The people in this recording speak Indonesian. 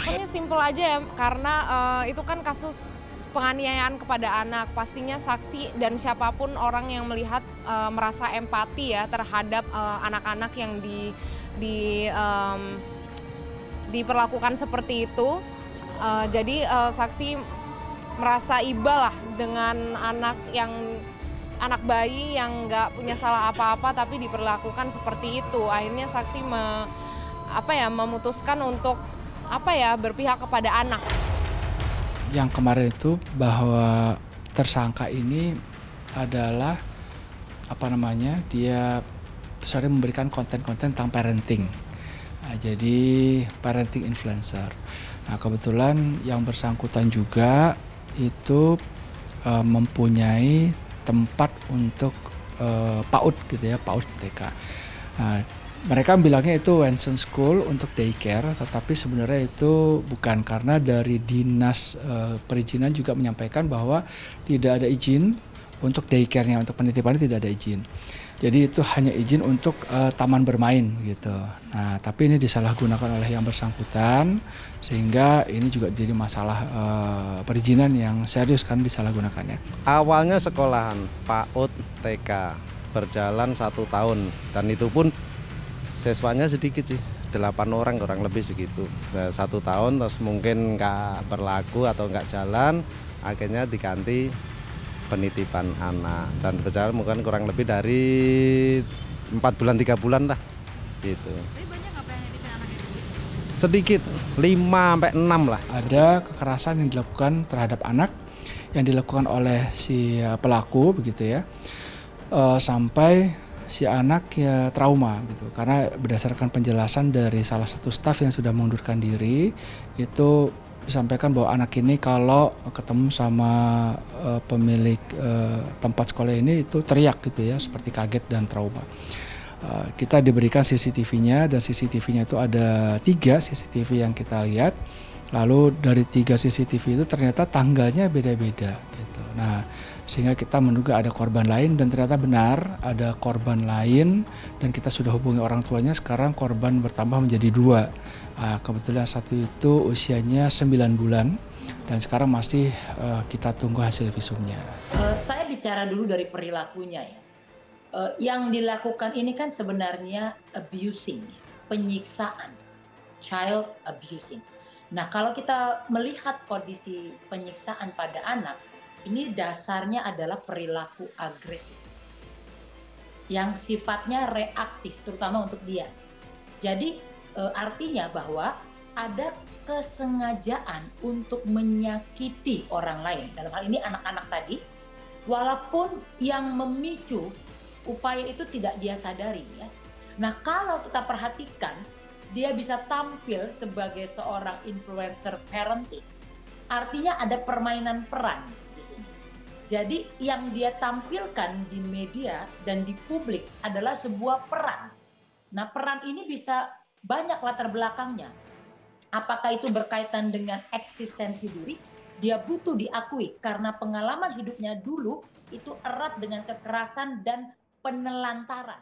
Alasannya simpel aja ya, karena itu kan kasus penganiayaan kepada anak. Pastinya saksi dan siapapun orang yang melihat merasa empati ya terhadap anak-anak yang di em, diperlakukan seperti itu. Jadi saksi merasa iba lah dengan anak bayi yang nggak punya salah apa-apa tapi diperlakukan seperti itu. Akhirnya saksi memutuskan untuk berpihak kepada anak. Yang kemarin itu bahwa tersangka ini adalah dia sering memberikan konten-konten tentang parenting. Nah, jadi parenting influencer. Nah, kebetulan yang bersangkutan juga itu mempunyai tempat untuk PAUD gitu ya, PAUD TK. Nah, mereka bilangnya itu Wenson School untuk daycare, tetapi sebenarnya itu bukan, karena dari dinas perizinan juga menyampaikan bahwa tidak ada izin untuk daycare-nya, untuk penitipannya tidak ada izin. Jadi itu hanya izin untuk taman bermain gitu. Nah, tapi ini disalahgunakan oleh yang bersangkutan sehingga ini juga jadi masalah perizinan yang serius kan disalahgunakannya. Awalnya sekolahan PAUD TK berjalan 1 tahun dan itu pun siswanya sedikit sih, 8 orang kurang lebih segitu. Nah, 1 tahun terus mungkin nggak berlaku atau nggak jalan, akhirnya diganti penitipan anak dan berjalan mungkin kurang lebih dari 4 bulan 3 bulan lah gitu. Tapi banyak apa yang nitipin anaknya di sini? Sedikit, 5-6 lah. Ada kekerasan yang dilakukan terhadap anak yang dilakukan oleh si pelaku begitu ya, sampai si anak ya trauma gitu, karena berdasarkan penjelasan dari salah satu staf yang sudah mengundurkan diri itu disampaikan bahwa anak ini kalau ketemu sama pemilik tempat sekolah ini itu teriak gitu ya, seperti kaget dan trauma. Kita diberikan CCTV-nya dan CCTV-nya itu ada 3 CCTV yang kita lihat. Lalu dari 3 CCTV itu ternyata tanggalnya beda-beda gitu. Nah, sehingga kita menduga ada korban lain dan ternyata benar ada korban lain dan kita sudah hubungi orang tuanya. Sekarang korban bertambah menjadi 2. Kebetulan satu itu usianya 9 bulan dan sekarang masih kita tunggu hasil visumnya. Saya bicara dulu dari perilakunya ya. Yang dilakukan ini kan sebenarnya abusing, penyiksaan, child abusing. Nah, kalau kita melihat kondisi penyiksaan pada anak, ini dasarnya adalah perilaku agresif yang sifatnya reaktif, terutama untuk dia. Jadi artinya bahwa ada kesengajaan untuk menyakiti orang lain. Dalam hal ini anak-anak tadi, walaupun yang memicu upaya itu tidak dia sadari ya. Nah, kalau kita perhatikan, dia bisa tampil sebagai seorang influencer parenting. Artinya ada permainan peran di sini. Jadi yang dia tampilkan di media dan di publik adalah sebuah peran. Nah, peran ini bisa banyak latar belakangnya. Apakah itu berkaitan dengan eksistensi diri? Dia butuh diakui karena pengalaman hidupnya dulu itu erat dengan kekerasan dan penelantaran.